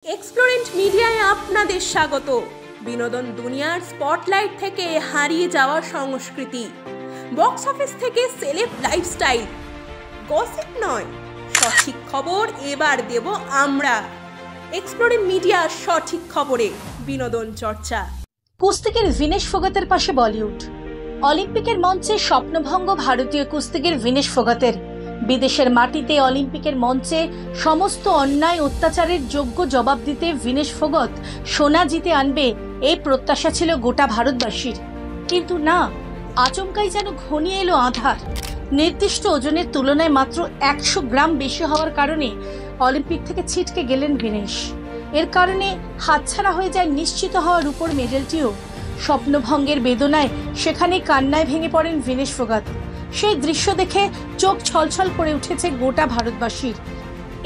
এক্সপ্লোরেন্ট মিডিয়ায় আপনাদের স্বাগত। বিনোদন দুনিয়ার স্পটলাইট থেকে হারিয়ে যাওয়া সংস্কৃতি, বক্স অফিস থেকে সেলেব লাইফস্টাইল, গসিপ নয়, সঠিক খবর এবার দেব আমরা। এক্সপ্লোরেন্ট মিডিয়ার সঠিক খবরে বিনোদন চর্চা। কুস্তিগির ভিনেশ ফোগাতের পাশে বলিউড। অলিম্পিকের মঞ্চে স্বপ্নভঙ্গ ভারতীয় কুস্তিগির ভিনেশ ফোগাতের। বিদেশের মাটিতে অলিম্পিকের মঞ্চে সমস্ত অন্যায় অত্যাচারের যোগ্য জবাব দিতে ভিনেশ ফোগাত সোনা জিতে আনবে এই প্রত্যাশা ছিল গোটা ভারতবাসীর। কিন্তু না, আচমকাই যেন ঘনিয়ে এলো আঁধার। নির্দিষ্ট ওজনের তুলনায় মাত্র 100 গ্রাম বেশি হওয়ার কারণে অলিম্পিক থেকে ছিটকে গেলেন ভিনেশ। এর কারণে হাতছাড়া হয়ে যায় নিশ্চিত হওয়ার উপর মেডেলটিও। স্বপ্নভঙ্গের বেদনায় সেখানে কান্নায় ভেঙে পড়েন ভিনেশ ফোগাত। সেই দৃশ্য দেখে চোখ ছলছল করে উঠেছে গোটা ভারতবাসীর।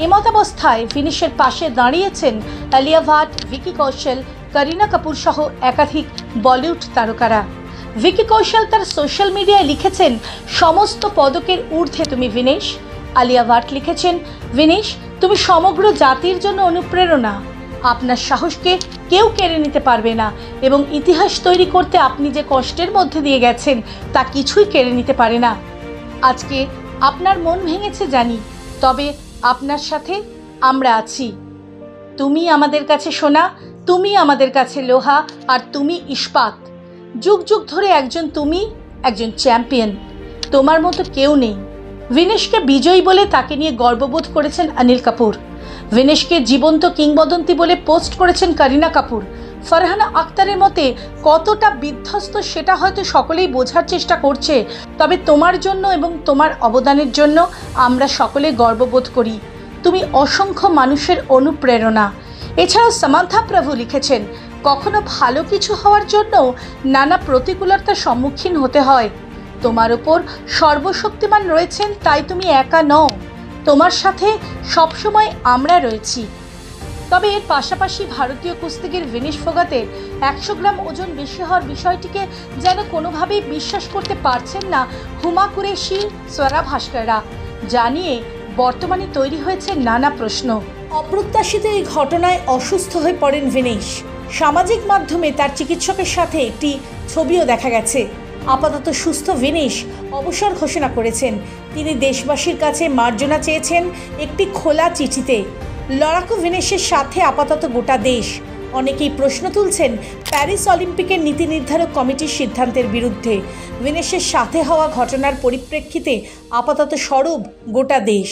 এমতাবস্থায় ভিনেশের পাশে দাঁড়িয়েছেন আলিয়া ভাট, ভিকি কৌশল, করিনা কাপুর সহ একাধিক বলিউড তারকারা। ভিকি কৌশল তার সোশ্যাল মিডিয়ায় লিখেছেন, সমস্ত পদকের ঊর্ধ্বে তুমি ভিনেশ। আলিয়া ভাট লিখেছেন, ভিনেশ তুমি সমগ্র জাতির জন্য অনুপ্রেরণা। আপনার সাহসকে কেউ কেড়ে নিতে পারবে না এবং ইতিহাস তৈরি করতে আপনি যে কষ্টের মধ্যে দিয়ে গেছেন তা কিছুই কেড়ে নিতে পারে না। আজকে আপনার মন ভেঙেছে জানি, তবে আপনার সাথে আমরা আছি। তুমি আমাদের কাছে সোনা, তুমি আমাদের কাছে লোহা, আর তুমি ইস্পাত। যুগ যুগ ধরে তুমি একজন চ্যাম্পিয়ন, তোমার মতো কেউ নেই। ভিনেশকে বিজয়ী বলে তাকে নিয়ে গর্ববোধ করেছেন অনিল কাপুর। ভিনেশকে জীবন্ত কিংবদন্তি বলে পোস্ট করেছেন করিনা কাপুর। ফারহানা আক্তারের মতে কতটা বিধ্বস্ত সেটা হয়তো সকলেই বোঝার চেষ্টা করছে, তবে তোমার জন্য এবং তোমার অবদানের জন্য আমরা সকলে গর্ববোধ করি। তুমি অসংখ্য মানুষের অনুপ্রেরণা। এছাড়াও সামান্থা প্রভু লিখেছেন, কখনো ভালো কিছু হওয়ার জন্য নানা প্রতিকূলতার সম্মুখীন হতে হয়। তোমার উপর সর্বশক্তিমান রয়েছেন, তাই তুমি একা নও। তোমার সাথে সবসময় আমরা রয়েছি। তবে এর পাশাপাশি ভারতীয় কুস্তিগির ভিনেশ ফোগাতের 100 গ্রাম ওজন বেশি হওয়ার বিষয়টিকে যেন কোনোভাবেই বিশ্বাস করতে পারছেন না হুমা কুরেশি, স্বরা ভাস্কররা। জানিয়ে বর্তমানে তৈরি হয়েছে নানা প্রশ্ন। অপ্রত্যাশিত এই ঘটনায় অসুস্থ হয়ে পড়েন ভিনেশ। সামাজিক মাধ্যমে তার চিকিৎসকের সাথে একটি ছবিও দেখা গেছে। আপাতত সুস্থ ভিনেশ অবসর ঘোষণা করেছেন। তিনি দেশবাসীর কাছে মার্জনা চেয়েছেন একটি খোলা চিঠিতে। লড়াকু ভিনেশের সাথে আপাতত গোটা দেশ। অনেকেই প্রশ্ন তুলছেন প্যারিস অলিম্পিকের নীতি নির্ধারক কমিটির সিদ্ধান্তের বিরুদ্ধে। ভিনেশের সাথে হওয়া ঘটনার পরিপ্রেক্ষিতে আপাতত সরব গোটা দেশ।